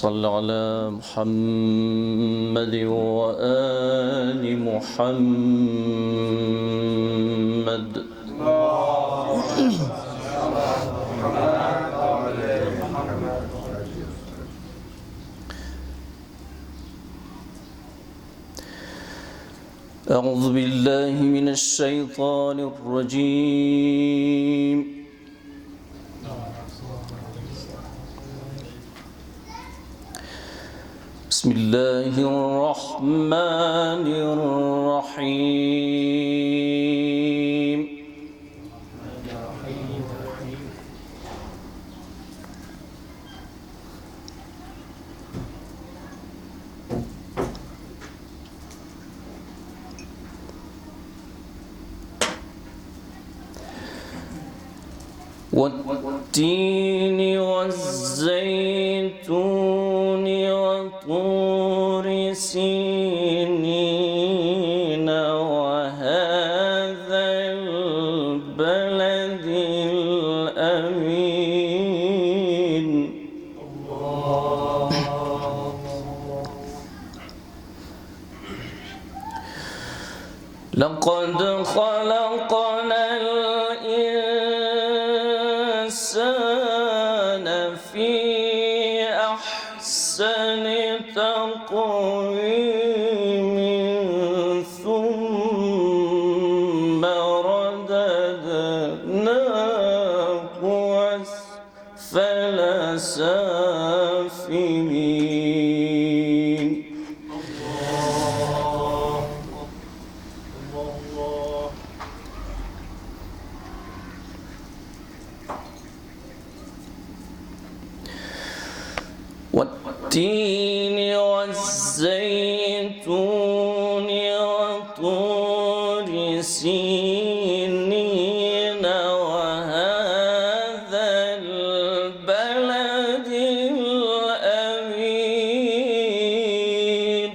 صل على محمد وآل محمد. أعوذ بالله من الشيطان الرجيم. بسم الله الرحمن الرحيم. والتين والزيتون وطور سينين وهذا البلد الأمين. لقد خلقنا الإنسان في أحسن تقويم ثم رددناه أسفل سافلين. والتين والزيتون وطور سينين وهذا البلد الأمين.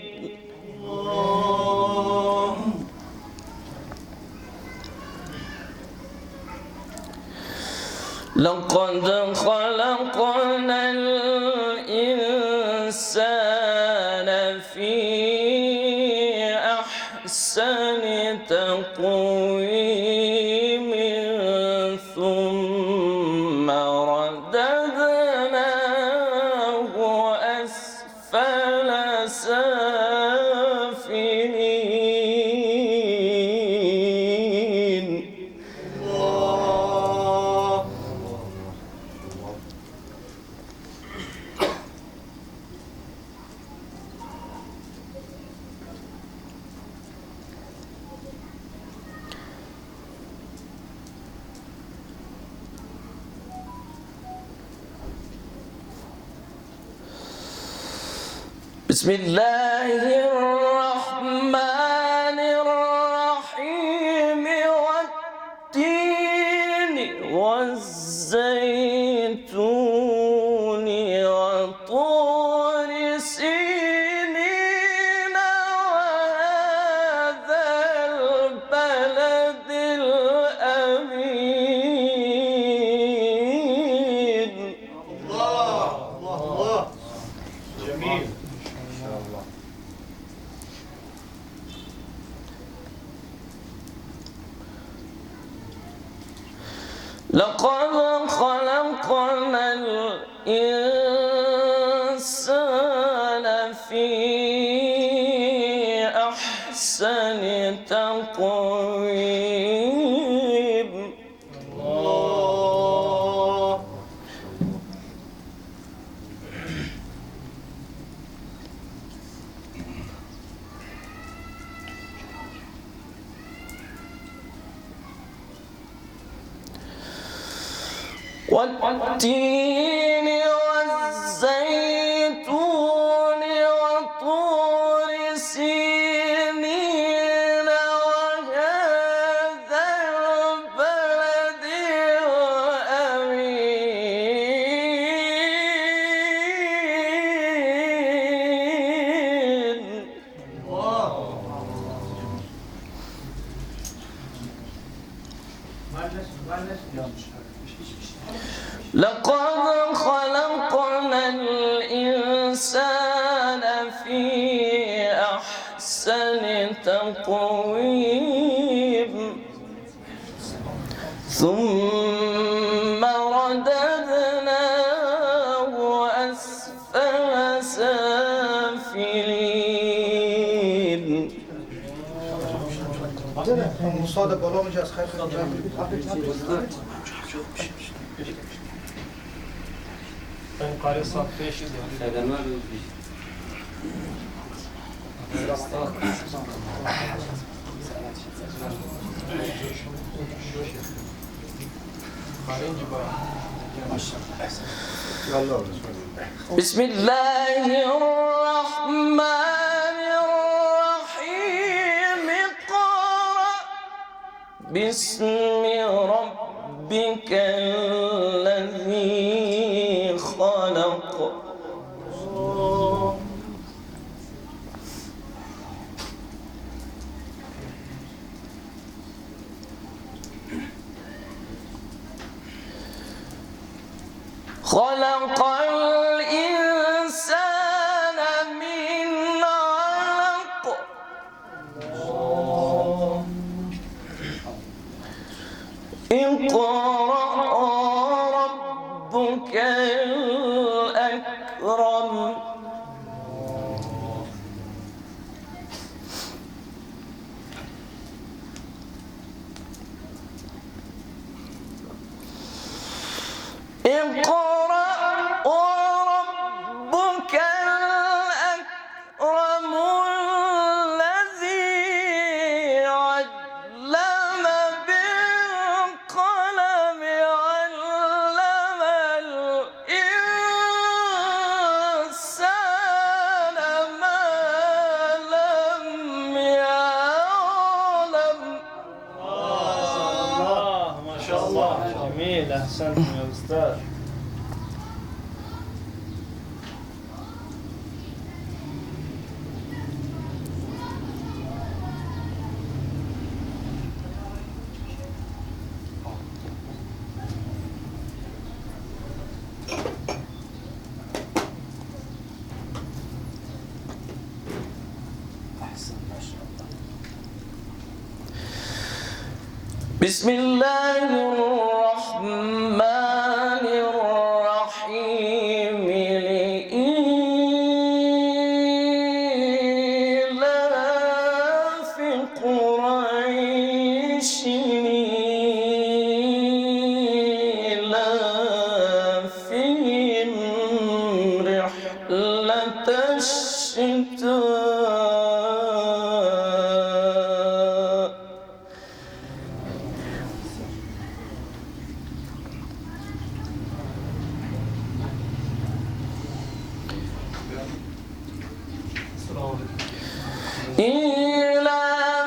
لقد خلقنا الإنسان في أحسن تقويم ثم رددناه أسفل سافلين. بسم الله الرحمن الرحيم. والتين والزيتون وطور سينين وهذا البلد الأمين. الله جميل. لقد خلقنا الإنسان في أحسن تقويم. والتين والزيتون وطور سينين وهذا البلد الأمين. لقد خلقنا الإنسان الإنسان في أحسن تقويم ثم رددناه أسفل سافلين. مصادق والله من جاس خير Ben yukarıya saat 5 بسم الله الرحمن الرحيم اقرأ باسم ربك الذي خلق خلق الإنسان من علق اقرأ ربك الأكرم اقرأ وربك الأكرم الذي علم بالقلم علم الإنسان ما لم يعلم. ما شاء الله جميل أحسنتم يا أستاذ. بسم الله الرحمن الرحيم لإيلاف قريش إيلافهم رحلة الشتاء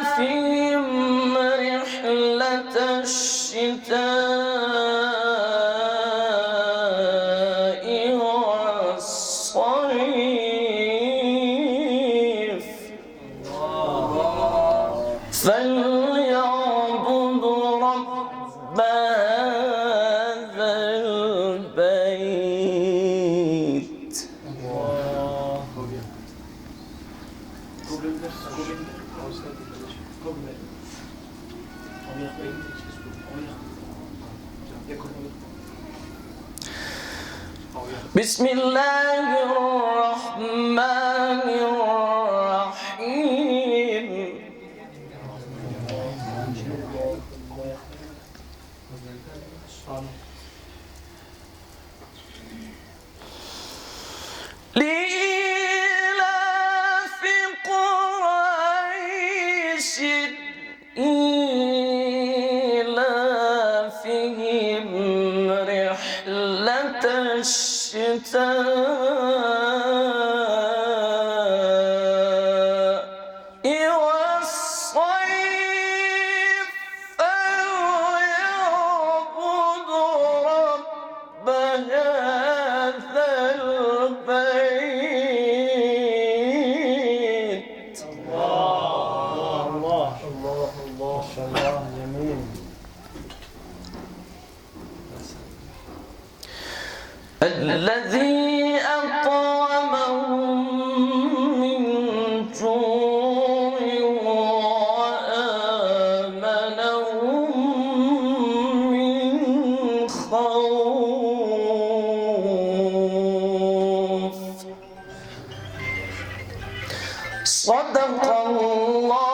إيلافهم رحلة الشتاء والصيف فليعبدوا رب هذا البيت. بسم الله الرحمن الرحيم لإيلاف قريش إيلافهم رحلة الشتاء صدق الله